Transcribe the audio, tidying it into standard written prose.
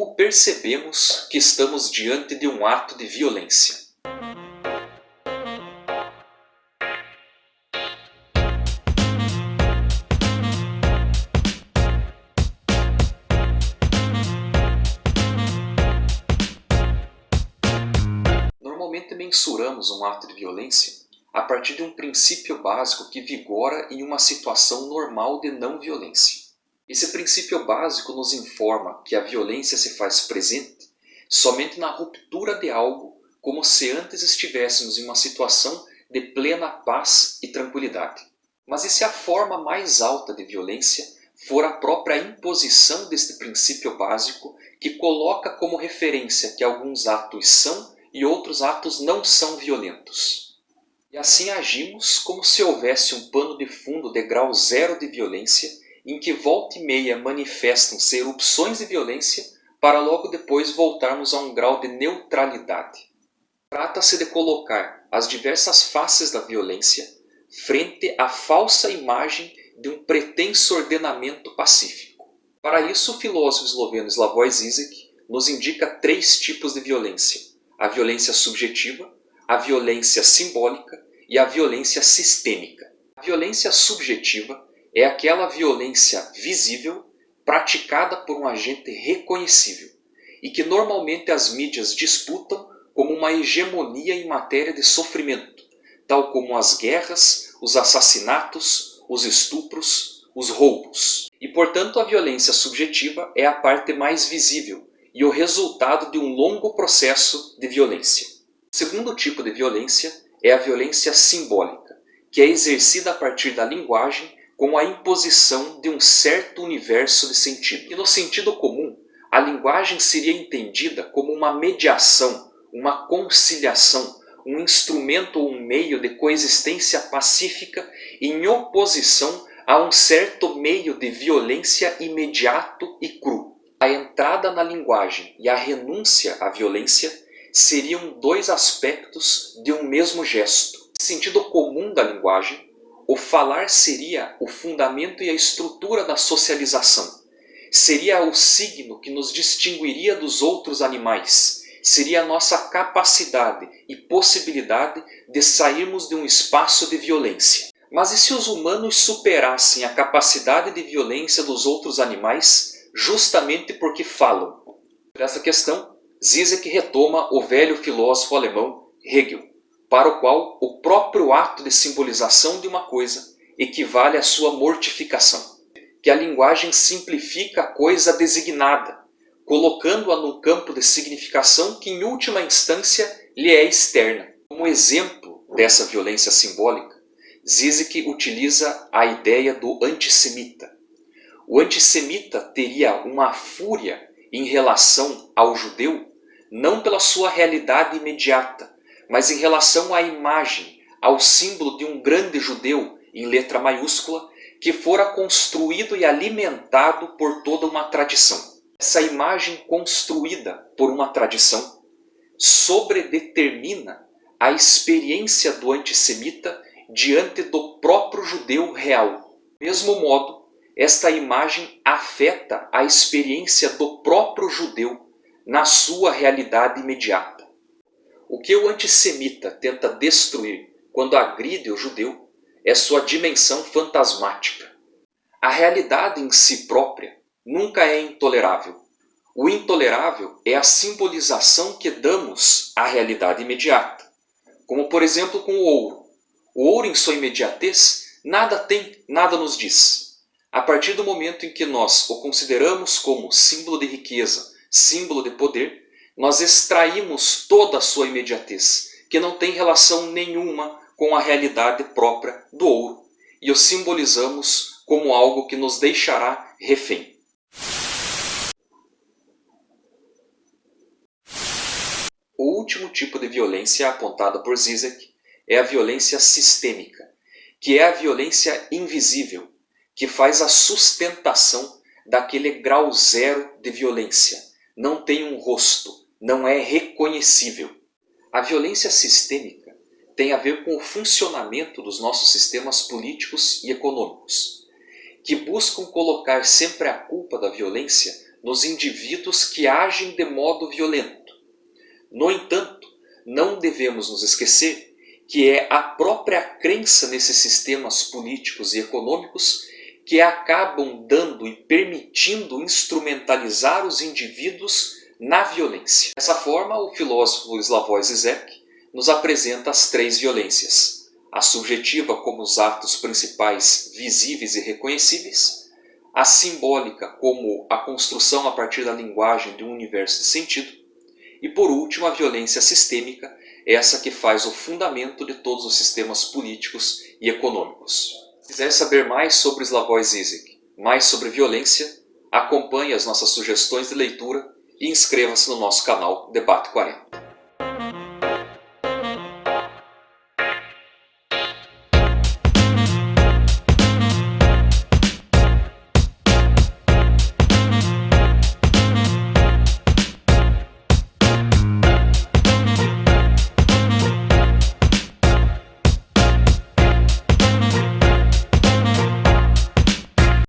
Como percebemos que estamos diante de um ato de violência? Normalmente mensuramos um ato de violência a partir de um princípio básico que vigora em uma situação normal de não violência. Esse princípio básico nos informa que a violência se faz presente somente na ruptura de algo, como se antes estivéssemos em uma situação de plena paz e tranquilidade. Mas e se a forma mais alta de violência for a própria imposição deste princípio básico que coloca como referência que alguns atos são e outros atos não são violentos? E assim agimos como se houvesse um pano de fundo de grau zero de violência em que volta e meia manifestam-se erupções de violência para logo depois voltarmos a um grau de neutralidade. Trata-se de colocar as diversas faces da violência frente à falsa imagem de um pretenso ordenamento pacífico. Para isso, o filósofo esloveno Slavoj Žižek nos indica 3 tipos de violência: a violência subjetiva, a violência simbólica e a violência sistêmica. A violência subjetiva é aquela violência visível praticada por um agente reconhecível e que normalmente as mídias disputam como uma hegemonia em matéria de sofrimento, tal como as guerras, os assassinatos, os estupros, os roubos. E, portanto, a violência subjetiva é a parte mais visível e o resultado de um longo processo de violência. O segundo tipo de violência é a violência simbólica, que é exercida a partir da linguagem com a imposição de um certo universo de sentido. E no sentido comum, a linguagem seria entendida como uma mediação, uma conciliação, um instrumento ou um meio de coexistência pacífica em oposição a um certo meio de violência imediato e cru. A entrada na linguagem e a renúncia à violência seriam 2 aspectos de um mesmo gesto. No sentido comum da linguagem, o falar seria o fundamento e a estrutura da socialização. Seria o signo que nos distinguiria dos outros animais. Seria a nossa capacidade e possibilidade de sairmos de um espaço de violência. Mas e se os humanos superassem a capacidade de violência dos outros animais justamente porque falam? Por essa questão, Žižek retoma o velho filósofo alemão Hegel, para o qual o próprio ato de simbolização de uma coisa equivale à sua mortificação. Que a linguagem simplifica a coisa designada, colocando-a num campo de significação que em última instância lhe é externa. Como exemplo dessa violência simbólica, Žižek utiliza a ideia do antissemita. O antissemita teria uma fúria em relação ao judeu, não pela sua realidade imediata, mas em relação à imagem, ao símbolo de um grande judeu, em letra maiúscula, que fora construído e alimentado por toda uma tradição. Essa imagem construída por uma tradição sobredetermina a experiência do antissemita diante do próprio judeu real. Do mesmo modo, esta imagem afeta a experiência do próprio judeu na sua realidade imediata. O que o antissemita tenta destruir quando agride o judeu é sua dimensão fantasmática. A realidade em si própria nunca é intolerável. O intolerável é a simbolização que damos à realidade imediata. Como, por exemplo, com o ouro. O ouro, em sua imediatez, nada tem, nada nos diz. A partir do momento em que nós o consideramos como símbolo de riqueza, símbolo de poder, nós extraímos toda a sua imediatez, que não tem relação nenhuma com a realidade própria do ouro, e o simbolizamos como algo que nos deixará refém. O último tipo de violência apontada por Žižek é a violência sistêmica, que é a violência invisível, que faz a sustentação daquele grau zero de violência. Não tem um rosto, não é reconhecível. A violência sistêmica tem a ver com o funcionamento dos nossos sistemas políticos e econômicos, que buscam colocar sempre a culpa da violência nos indivíduos que agem de modo violento. No entanto, não devemos nos esquecer que é a própria crença nesses sistemas políticos e econômicos que acabam dando e permitindo instrumentalizar os indivíduos na violência. Dessa forma, o filósofo Slavoj Žižek nos apresenta as três violências: a subjetiva como os atos principais visíveis e reconhecíveis, a simbólica como a construção a partir da linguagem de um universo de sentido, e por último a violência sistêmica, essa que faz o fundamento de todos os sistemas políticos e econômicos. Se quiser saber mais sobre Slavoj Žižek, mais sobre violência, acompanhe as nossas sugestões de leitura e inscreva-se no nosso canal Debate 40.